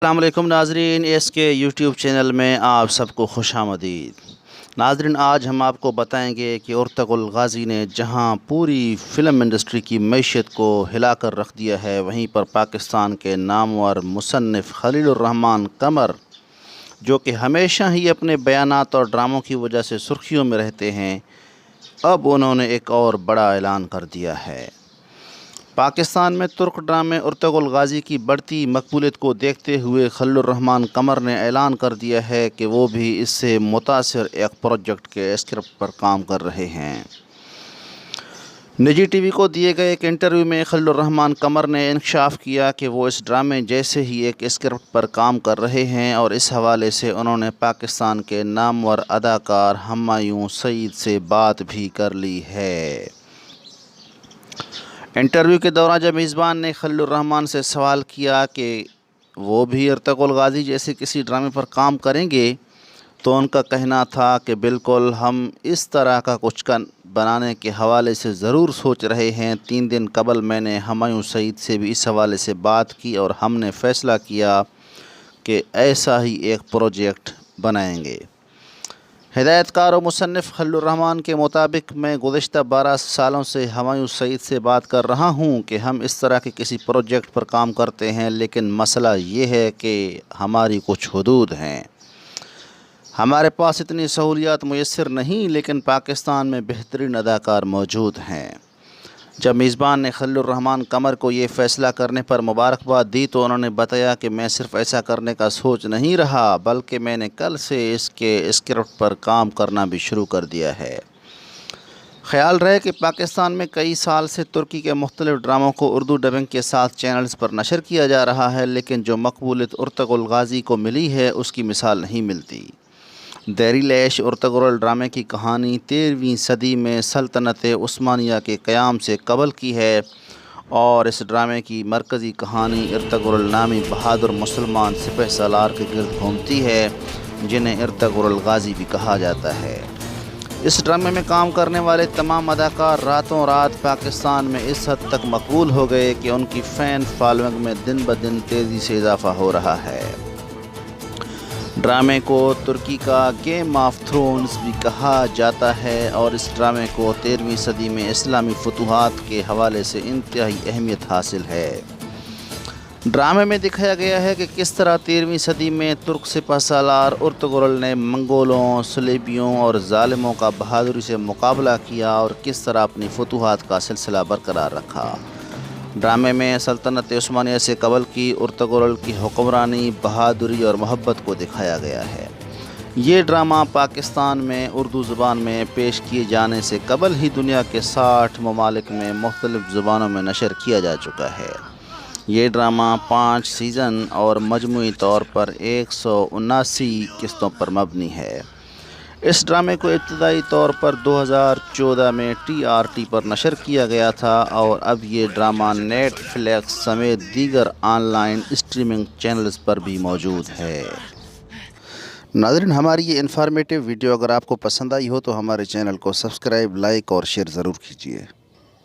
السلام علیکم ناظرین، ایس کے یوٹیوب چینل میں آپ سب کو خوش آمدید۔ ناظرین، آج ہم آپ کو بتائیں گے کہ ارطغرل غازی نے جہاں پوری فلم انڈسٹری کی معیشت کو ہلا کر رکھ دیا ہے، وہیں پر پاکستان کے نامور مصنف خلیل الرحمن قمر، جو کہ ہمیشہ ہی اپنے بیانات اور ڈراموں کی وجہ سے سرخیوں میں رہتے ہیں، اب انہوں نے ایک اور بڑا اعلان کر دیا ہے۔ پاکستان میں ترک ڈرامے ارطغرل غازی کی بڑھتی مقبولیت کو دیکھتے ہوئے خلیل الرحمن قمر نے اعلان کر دیا ہے کہ وہ بھی اس سے متاثر ایک پروجیکٹ کے اسکرپٹ پر کام کر رہے ہیں۔ نجی ٹی وی کو دیے گئے ایک انٹرویو میں خلیل الرحمن قمر نے انکشاف کیا کہ وہ اس ڈرامے جیسے ہی ایک اسکرپٹ پر کام کر رہے ہیں، اور اس حوالے سے انہوں نے پاکستان کے نامور اداکار ہمایوں سعید سے بات بھی کر لی ہے۔ انٹرویو کے دوران جب میزبان نے خلیل الرحمن سے سوال کیا کہ وہ بھی ارطغرل غازی جیسے کسی ڈرامے پر کام کریں گے، تو ان کا کہنا تھا کہ بالکل، ہم اس طرح کا کچھ بنانے کے حوالے سے ضرور سوچ رہے ہیں۔ 3 دن قبل میں نے ہمایوں سعید سے بھی اس حوالے سے بات کی اور ہم نے فیصلہ کیا کہ ایسا ہی ایک پروجیکٹ بنائیں گے۔ ہدایت کار و مصنف خلیل الرحمن کے مطابق، میں گزشتہ 12 سالوں سے ہمایوں سعید سے بات کر رہا ہوں کہ ہم اس طرح کے کسی پروجیکٹ پر کام کرتے ہیں، لیکن مسئلہ یہ ہے کہ ہماری کچھ حدود ہیں۔ ہمارے پاس اتنی سہولیات میسر نہیں، لیکن پاکستان میں بہترین اداکار موجود ہیں۔ جب میزبان نے خلیل الرحمن قمر کو یہ فیصلہ کرنے پر مبارکباد دی، تو انہوں نے بتایا کہ میں صرف ایسا کرنے کا سوچ نہیں رہا، بلکہ میں نے کل سے اس کے اسکرپٹ پر کام کرنا بھی شروع کر دیا ہے۔ خیال رہے کہ پاکستان میں کئی سال سے ترکی کے مختلف ڈراموں کو اردو ڈبنگ کے ساتھ چینلز پر نشر کیا جا رہا ہے، لیکن جو مقبولیت ارطغرل غازی کو ملی ہے، اس کی مثال نہیں ملتی۔ دیری لیش ارطغرل ڈرامے کی کہانی 13ویں صدی میں سلطنت عثمانیہ کے قیام سے قبل کی ہے، اور اس ڈرامے کی مرکزی کہانی ارطغرل نامی بہادر مسلمان سپہ سالار کے گرد گھومتی ہے، جنہیں ارطغرل غازی بھی کہا جاتا ہے۔ اس ڈرامے میں کام کرنے والے تمام اداکار راتوں رات پاکستان میں اس حد تک مقبول ہو گئے کہ ان کی فین فالوئنگ میں دن بدن تیزی سے اضافہ ہو رہا ہے۔ ڈرامے کو ترکی کا گیم آف تھرونز بھی کہا جاتا ہے، اور اس ڈرامے کو 13ویں صدی میں اسلامی فتوحات کے حوالے سے انتہائی اہمیت حاصل ہے۔ ڈرامے میں دکھایا گیا ہے کہ کس طرح 13ویں صدی میں ترک سپہ سالار ارطغرل نے منگولوں، صلیبیوں اور ظالموں کا بہادری سے مقابلہ کیا، اور کس طرح اپنی فتوحات کا سلسلہ برقرار رکھا۔ ڈرامے میں سلطنت عثمانیہ سے قبل کی ارطغرل کی حکمرانی، بہادری اور محبت کو دکھایا گیا ہے۔ یہ ڈرامہ پاکستان میں اردو زبان میں پیش کیے جانے سے قبل ہی دنیا کے 60 ممالک میں مختلف زبانوں میں نشر کیا جا چکا ہے۔ یہ ڈرامہ 5 سیزن اور مجموعی طور پر 179 قسطوں پر مبنی ہے۔ اس ڈرامے کو ابتدائی طور پر 2014 میں TRT پر نشر کیا گیا تھا، اور اب یہ ڈرامہ نیٹ فلیکس سمیت دیگر آن لائن اسٹریمنگ چینلز پر بھی موجود ہے۔ ناظرین، ہماری یہ انفارمیٹیو ویڈیو اگر آپ کو پسند آئی ہو تو ہمارے چینل کو سبسکرائب، لائک اور شیئر ضرور کیجیے۔